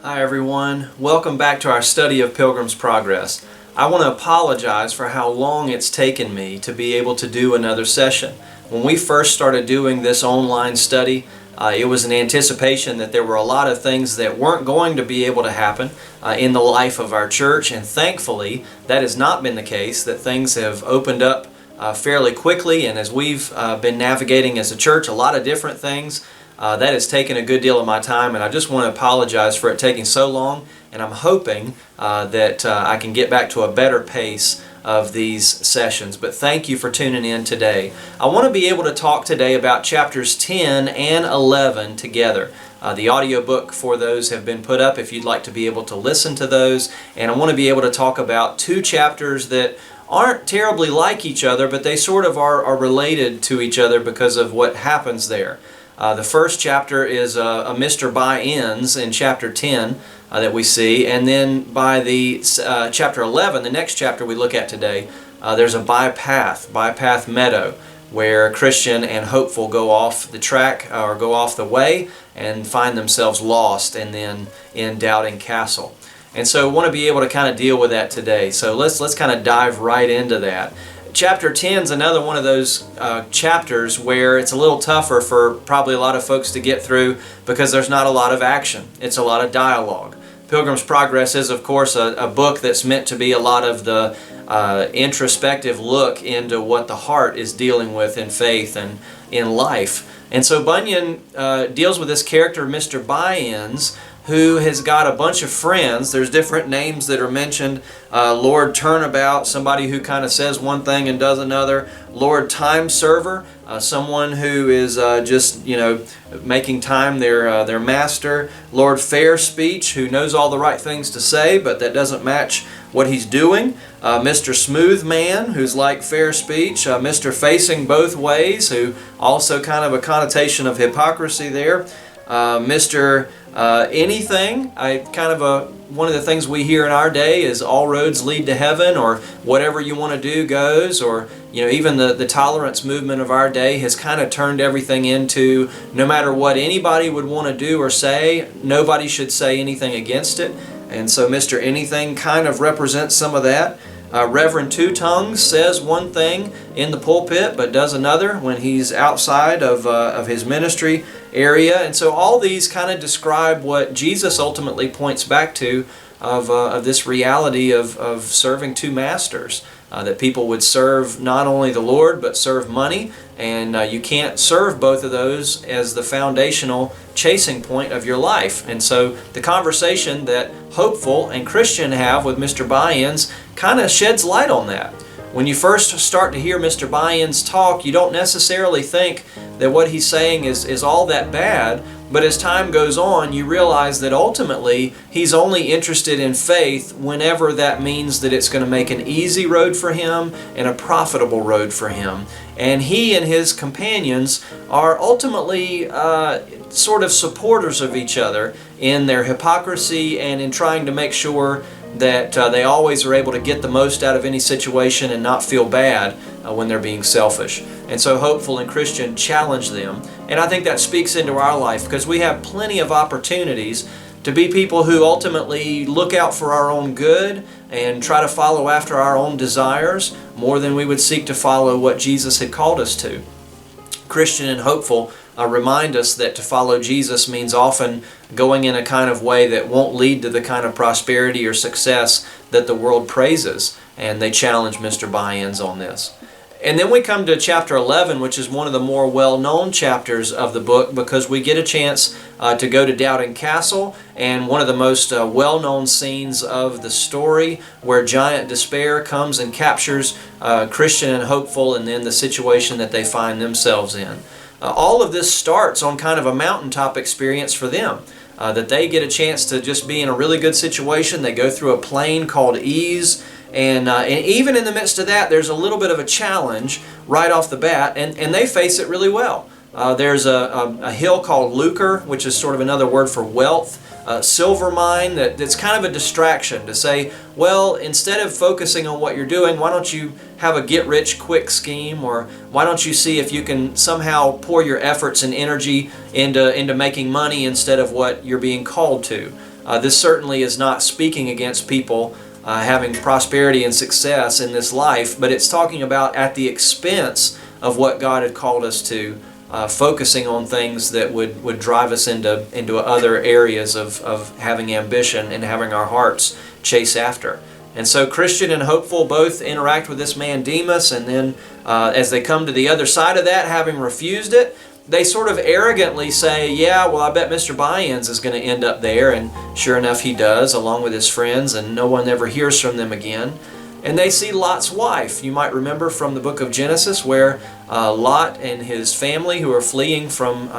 Hi everyone, welcome back to our study of Pilgrim's Progress. I want to apologize for how long it's taken me to be able to do another session. When we first started doing this online study, it was in anticipation that there were a lot of things that weren't going to be able to happen in the life of our church, and thankfully that has not been the case, that things have opened up fairly quickly, and as we've been navigating as a church a lot of different things, that has taken a good deal of my time, and I just want to apologize for it taking so long, and I'm hoping that I can get back to a better pace of these sessions. But thank you for tuning in today. I want to be able to talk today about chapters 10 and 11 together. The audiobook for those have been put up if you'd like to be able to listen to those, and I want to be able to talk about two chapters that aren't terribly like each other, but they sort of are related to each other because of what happens there. The first chapter is a Mr. Buy-ins in chapter 10 that we see, and then by the chapter 11, the next chapter we look at today, there's a bypath meadow, where Christian and hopeful go off the track or go off the way and find themselves lost and then in Doubting Castle. And so I want to be able to kind of deal with that today. So let's kind of dive right into that. Chapter 10 is another one of those chapters where it's a little tougher for probably a lot of folks to get through because there's not a lot of action. It's a lot of dialogue. Pilgrim's Progress is, of course, a book that's meant to be a lot of the introspective look into what the heart is dealing with in faith and in life. And so Bunyan deals with this character, Mr. Buy-ins, who has got a bunch of friends. There's different names that are mentioned. Lord Turnabout, somebody who kind of says one thing and does another. Lord Time Server, someone who is just, making time their master. Lord Fair Speech, who knows all the right things to say, but that doesn't match what he's doing. Mr. Smooth Man, who's like Fair Speech. Mr. Facing Both Ways, who also kind of a connotation of hypocrisy there. Mr. Anything, one of the things we hear in our day is all roads lead to heaven, or whatever you want to do goes, or even the tolerance movement of our day has kind of turned everything into no matter what anybody would want to do or say, nobody should say anything against it. And so Mr. Anything kind of represents some of that. Reverend Two Tongues says one thing in the pulpit but does another when he's outside of his ministry area. And so all these kind of describe what Jesus ultimately points back to of this reality of serving two masters. That people would serve not only the Lord but serve money, and you can't serve both of those as the foundational chasing point of your life. And so the conversation that Hopeful and Christian have with Mr. Buy-ins kind of sheds light on that. When you first start to hear Mr. Buy-ins talk, you don't necessarily think that what he's saying is all that bad, but as time goes on, you realize that ultimately he's only interested in faith whenever that means that it's going to make an easy road for him and a profitable road for him. And he and his companions are ultimately sort of supporters of each other in their hypocrisy and in trying to make sure that they always are able to get the most out of any situation and not feel bad when they're being selfish. And so Hopeful and Christian challenge them. And I think that speaks into our life because we have plenty of opportunities to be people who ultimately look out for our own good and try to follow after our own desires more than we would seek to follow what Jesus had called us to. Christian and Hopeful remind us that to follow Jesus means often going in a kind of way that won't lead to the kind of prosperity or success that the world praises, and they challenge Mr. Buy-ins on this. And then we come to chapter 11, which is one of the more well-known chapters of the book because we get a chance to go to Doubting Castle, and one of the most well-known scenes of the story where Giant Despair comes and captures Christian and Hopeful and then the situation that they find themselves in. All of this starts on kind of a mountaintop experience for them. That they get a chance to just be in a really good situation. They go through a plain called ease, and even in the midst of that, there's a little bit of a challenge right off the bat, and they face it really well. There's a hill called lucre, which is sort of another word for wealth. Silver mine that's kind of a distraction to say, well, instead of focusing on what you're doing, why don't you have a get-rich-quick scheme, or why don't you see if you can somehow pour your efforts and energy into making money instead of what you're being called to. This certainly is not speaking against people having prosperity and success in this life, but it's talking about at the expense of what God had called us to, focusing on things that would drive us into other areas of having ambition and having our hearts chase after. And so Christian and hopeful both interact with this man Demas, and then as they come to the other side of that, having refused it, they sort of arrogantly say, yeah, well, I bet Mr. Buy-ins is going to end up there. And sure enough, he does, along with his friends, and no one ever hears from them again. And they see Lot's wife. You might remember from the book of Genesis where Lot and his family, who are fleeing from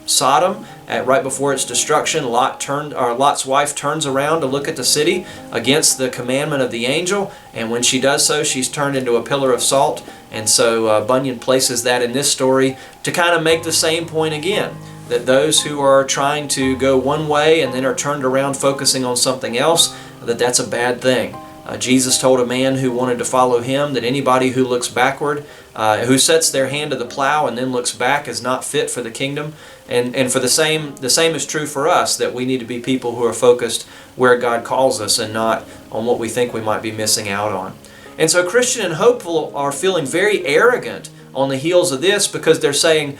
Sodom right before its destruction, Lot's wife turns around to look at the city against the commandment of the angel, and when she does so, she's turned into a pillar of salt. And so Bunyan places that in this story to kind of make the same point again, that those who are trying to go one way and then are turned around focusing on something else, that's a bad thing. Jesus told a man who wanted to follow him that anybody who looks backward, who sets their hand to the plow and then looks back, is not fit for the kingdom. And for the same is true for us, that we need to be people who are focused where God calls us and not on what we think we might be missing out on. And so Christian and hopeful are feeling very arrogant on the heels of this, because they're saying,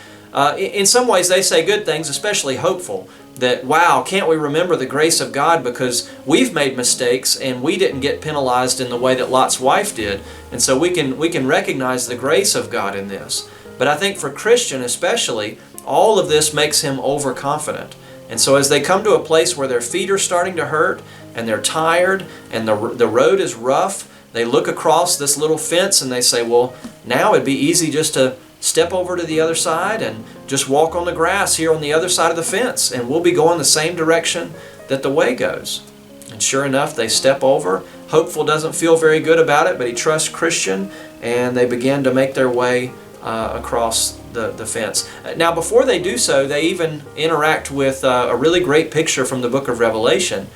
in some ways they say good things, especially hopeful, that, wow, can't we remember the grace of God because we've made mistakes and we didn't get penalized in the way that Lot's wife did. And so we can recognize the grace of God in this. But I think for Christian especially, all of this makes him overconfident. And so as they come to a place where their feet are starting to hurt and they're tired and the road is rough, they look across this little fence and they say, well, now it'd be easy just to step over to the other side and just walk on the grass here on the other side of the fence, and we'll be going the same direction that the way goes. And sure enough, they step over. Hopeful doesn't feel very good about it, but he trusts Christian, and they begin to make their way across the fence. Now, before they do so, they even interact with a really great picture from the book of Revelation.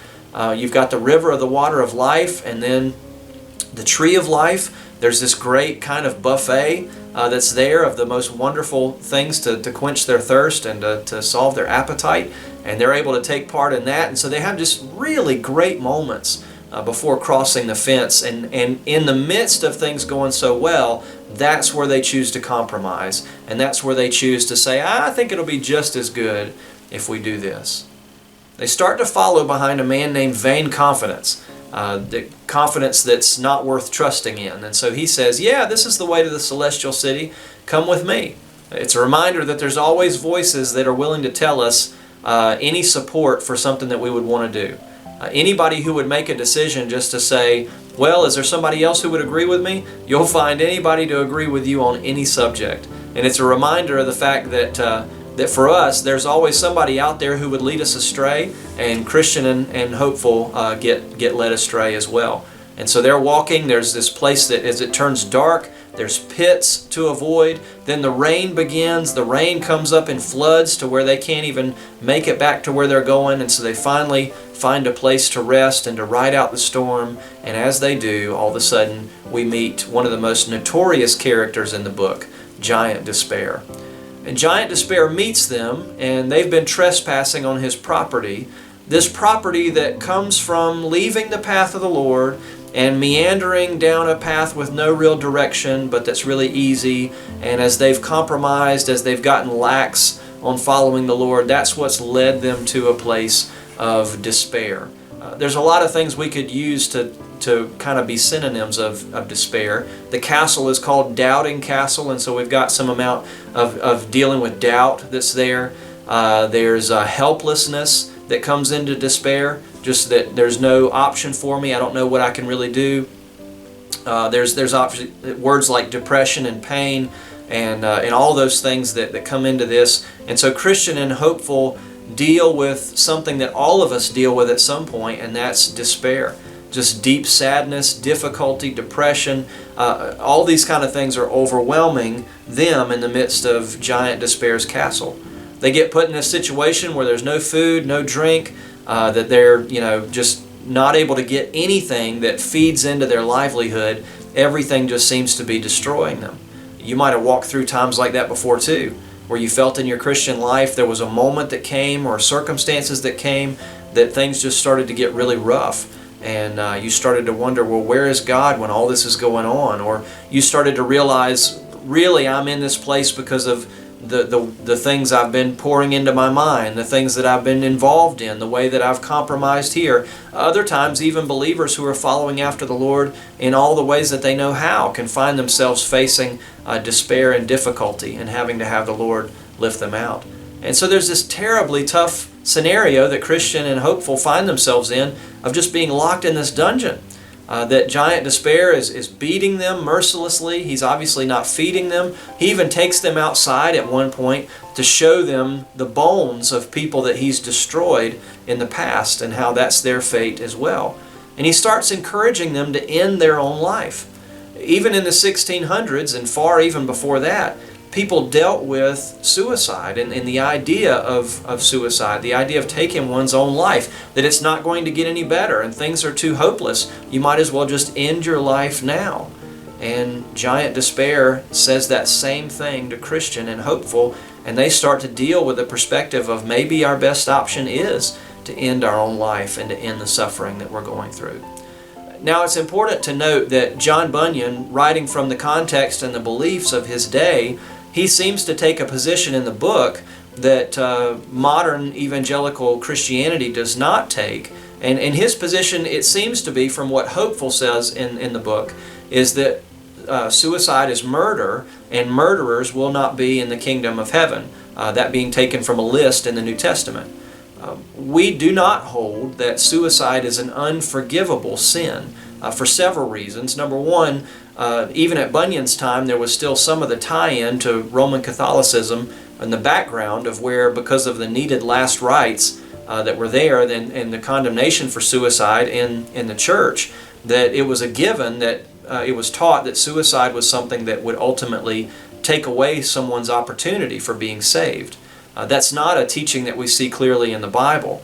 You've got the river of the water of life, and then the tree of life. There's this great kind of buffet that's there of the most wonderful things to quench their thirst and to solve their appetite, and they're able to take part in that. And so they have just really great moments before crossing the fence, and in the midst of things going so well, that's where they choose to compromise, and that's where they choose to say, I think it'll be just as good if we do this. They start to follow behind a man named Vain Confidence, the confidence that's not worth trusting in. And so he says, yeah, this is the way to the celestial city. Come with me. It's a reminder that there's always voices that are willing to tell us any support for something that we would want to do. Anybody who would make a decision just to say, well, is there somebody else who would agree with me? You'll find anybody to agree with you on any subject. And it's a reminder of the fact that that for us, there's always somebody out there who would lead us astray, and Christian and hopeful get led astray as well. And so they're walking, there's this place that as it turns dark, there's pits to avoid, then the rain begins, the rain comes up in floods to where they can't even make it back to where they're going, and so they finally find a place to rest and to ride out the storm, and as they do, all of a sudden we meet one of the most notorious characters in the book, Giant Despair. And Giant Despair meets them, and they've been trespassing on his property, this property that comes from leaving the path of the Lord and meandering down a path with no real direction, but that's really easy. And as they've compromised, as they've gotten lax on following the Lord, that's what's led them to a place of despair. There's a lot of things we could use to kind of be synonyms of despair. The castle is called Doubting Castle, and so we've got some amount of dealing with doubt that's there. There's helplessness that comes into despair, just that there's no option for me, I don't know what I can really do. There's words like depression and pain and all those things that come into this. And so Christian and hopeful deal with something that all of us deal with at some point, and that's despair. Just deep sadness, difficulty, depression, all these kind of things are overwhelming them in the midst of Giant Despair's castle. They get put in a situation where there's no food, no drink, that they're just not able to get anything that feeds into their livelihood. Everything just seems to be destroying them. You might have walked through times like that before too, where you felt in your Christian life there was a moment that came or circumstances that came that things just started to get really rough. And you started to wonder, well, where is God when all this is going on? Or you started to realize, really, I'm in this place because of the things I've been pouring into my mind, the things that I've been involved in, the way that I've compromised here. Other times, even believers who are following after the Lord in all the ways that they know how can find themselves facing despair and difficulty and having to have the Lord lift them out. And so there's this terribly tough scenario that Christian and hopeful find themselves in, of just being locked in this dungeon. That giant despair is beating them mercilessly. He's obviously not feeding them. He even takes them outside at one point to show them the bones of people that he's destroyed in the past and how that's their fate as well. And he starts encouraging them to end their own life. Even in the 1600s and far even before that, people dealt with suicide and the idea of suicide, the idea of taking one's own life, that it's not going to get any better and things are too hopeless. You might as well just end your life now. And giant despair says that same thing to Christian and hopeful, and they start to deal with the perspective of maybe our best option is to end our own life and to end the suffering that we're going through. Now, it's important to note that John Bunyan, writing from the context and the beliefs of his day, he seems to take a position in the book that modern evangelical Christianity does not take. And his position, it seems to be, from what Hopeful says in the book, is that suicide is murder, and murderers will not be in the kingdom of heaven. That being taken from a list in the New Testament. We do not hold that suicide is an unforgivable sin for several reasons. Number one, even at Bunyan's time, there was still some of the tie-in to Roman Catholicism in the background of where, because of the needed last rites that were there and the condemnation for suicide in the church, that it was a given that it was taught that suicide was something that would ultimately take away someone's opportunity for being saved. That's not a teaching that we see clearly in the Bible.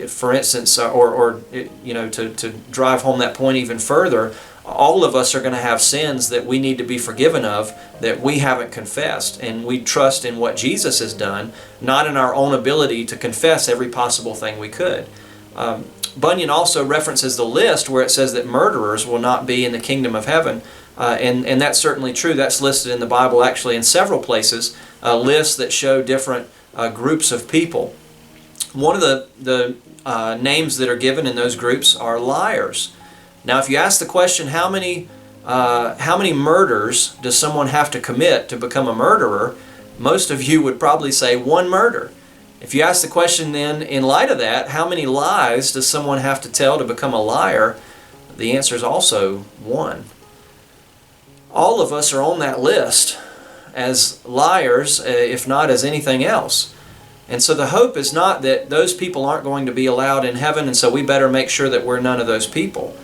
For instance, to drive home that point even further, all of us are going to have sins that we need to be forgiven of that we haven't confessed, and we trust in what Jesus has done, not in our own ability to confess every possible thing we could. Bunyan also references the list where it says that murderers will not be in the kingdom of heaven, and that's certainly true. That's listed in the Bible actually in several places, lists that show different groups of people. One of the names that are given in those groups are liars. Now, if you ask the question, how many murders does someone have to commit to become a murderer, most of you would probably say one murder. If you ask the question then, in light of that, how many lies does someone have to tell to become a liar, the answer is also one. All of us are on that list as liars, if not as anything else. And so the hope is not that those people aren't going to be allowed in heaven, and so we better make sure that we're none of those people.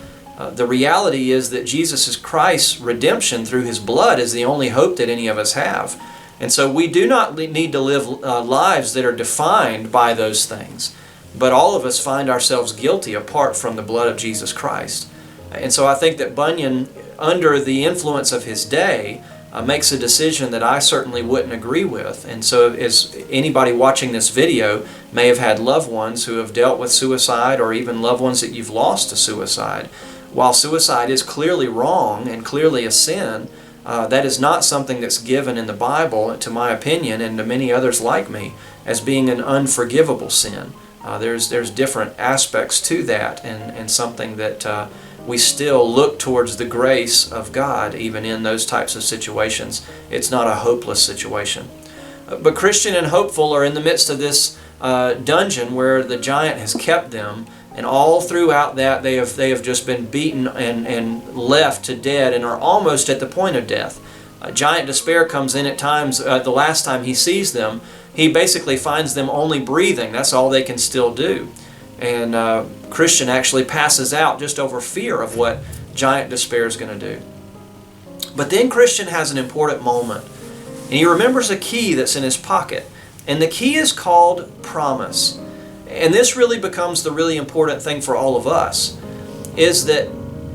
The reality is that Jesus Christ's redemption through His blood is the only hope that any of us have. And so we do not need to live lives that are defined by those things. But all of us find ourselves guilty apart from the blood of Jesus Christ. And so I think that Bunyan, under the influence of his day, makes a decision that I certainly wouldn't agree with. And so as anybody watching this video may have had loved ones who have dealt with suicide, or even loved ones that you've lost to suicide. While suicide is clearly wrong and clearly a sin, that is not something that's given in the Bible, to my opinion, and to many others like me, as being an unforgivable sin. There's different aspects to that, and something that we still look towards the grace of God even in those types of situations. It's not a hopeless situation. But Christian and hopeful are in the midst of this dungeon where the giant has kept them, and all throughout that they have just been beaten and left to dead and are almost at the point of death. Giant despair comes in at times. The last time he sees them, he basically finds them only breathing. That's all they can still do. And Christian actually passes out just over fear of what giant despair is going to do. But then Christian has an important moment, and he remembers a key that's in his pocket. And the key is called promise. And this really becomes the really important thing for all of us, is that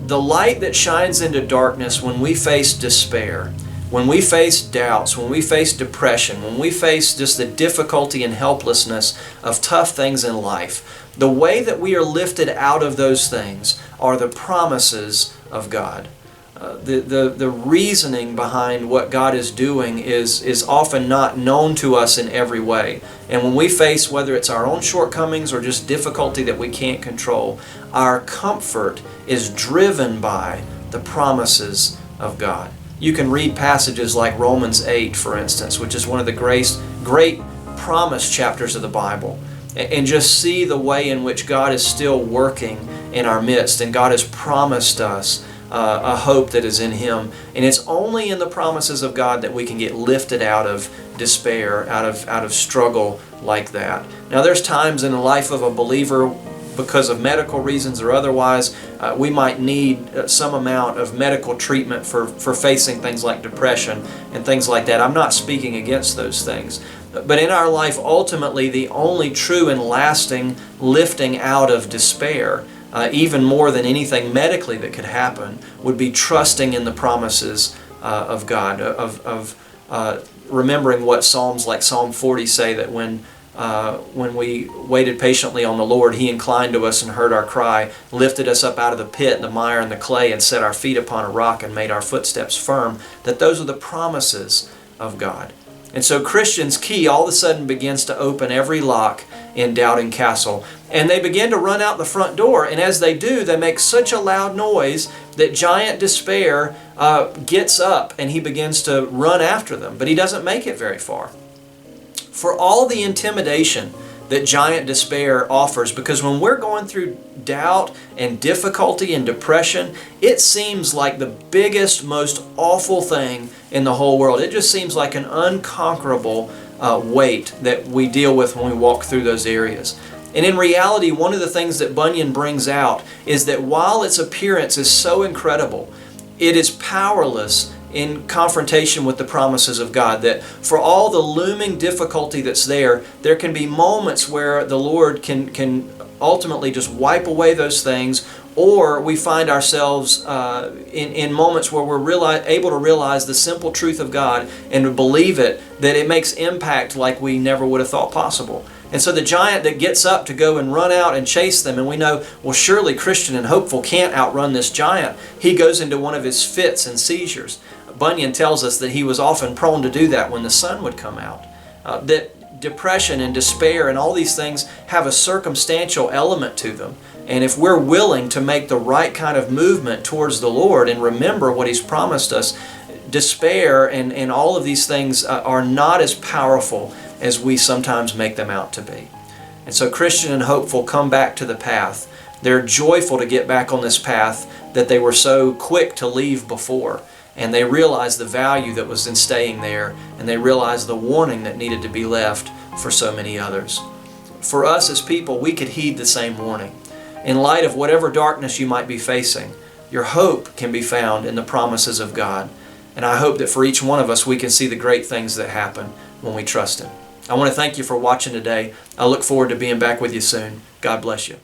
the light that shines into darkness when we face despair, when we face doubts, when we face depression, when we face just the difficulty and helplessness of tough things in life, The way that we are lifted out of those things are the promises of God. The reasoning behind what God is doing is often not known to us in every way. And when we face, whether it's our own shortcomings or just difficulty that we can't control, our comfort is driven by the promises of God. You can read passages like Romans 8, for instance, which is one of the great promise chapters of the Bible, and just see the way in which God is still working in our midst, and God has promised us a hope that is in Him. And it's only in the promises of God that we can get lifted out of despair, out of struggle like that. Now, there's times in the life of a believer, because of medical reasons or otherwise, we might need some amount of medical treatment for facing things like depression and things like that. I'm not speaking against those things. But in our life, ultimately, the only true and lasting lifting out of despair, even more than anything medically that could happen, would be trusting in the promises of God, of remembering what Psalms like Psalm 40 say, that when we waited patiently on the Lord, He inclined to us and heard our cry, lifted us up out of the pit, the mire, and the clay, and set our feet upon a rock and made our footsteps firm, that those are the promises of God. And so Christians' key all of a sudden begins to open every lock in Doubting Castle. And they begin to run out the front door. And as they do, they make such a loud noise that Giant Despair gets up and he begins to run after them. But he doesn't make it very far. For all the intimidation that Giant Despair offers, because when we're going through doubt and difficulty and depression, it seems like the biggest, most awful thing in the whole world. It just seems like an unconquerable weight that we deal with when we walk through those areas. And in reality, one of the things that Bunyan brings out is that while its appearance is so incredible, it is powerless in confrontation with the promises of God. That for all the looming difficulty that's there can be moments where the Lord can ultimately just wipe away those things, or we find ourselves in moments where we're able to realize the simple truth of God and to believe it, that it makes impact like we never would have thought possible. And so the giant that gets up to go and run out and chase them, and we know, well, surely Christian and hopeful can't outrun this giant. He goes into one of his fits and seizures. Bunyan tells us that he was often prone to do that when the sun would come out. That depression and despair and all these things have a circumstantial element to them. And if we're willing to make the right kind of movement towards the Lord and remember what He's promised us, despair and all of these things are not as powerful as we sometimes make them out to be. And so Christian and hopeful come back to the path. They're joyful to get back on this path that they were so quick to leave before. And they realize the value that was in staying there, and they realize the warning that needed to be left for so many others. For us as people, we could heed the same warning. In light of whatever darkness you might be facing, your hope can be found in the promises of God. And I hope that for each one of us, we can see the great things that happen when we trust Him. I want to thank you for watching today. I look forward to being back with you soon. God bless you.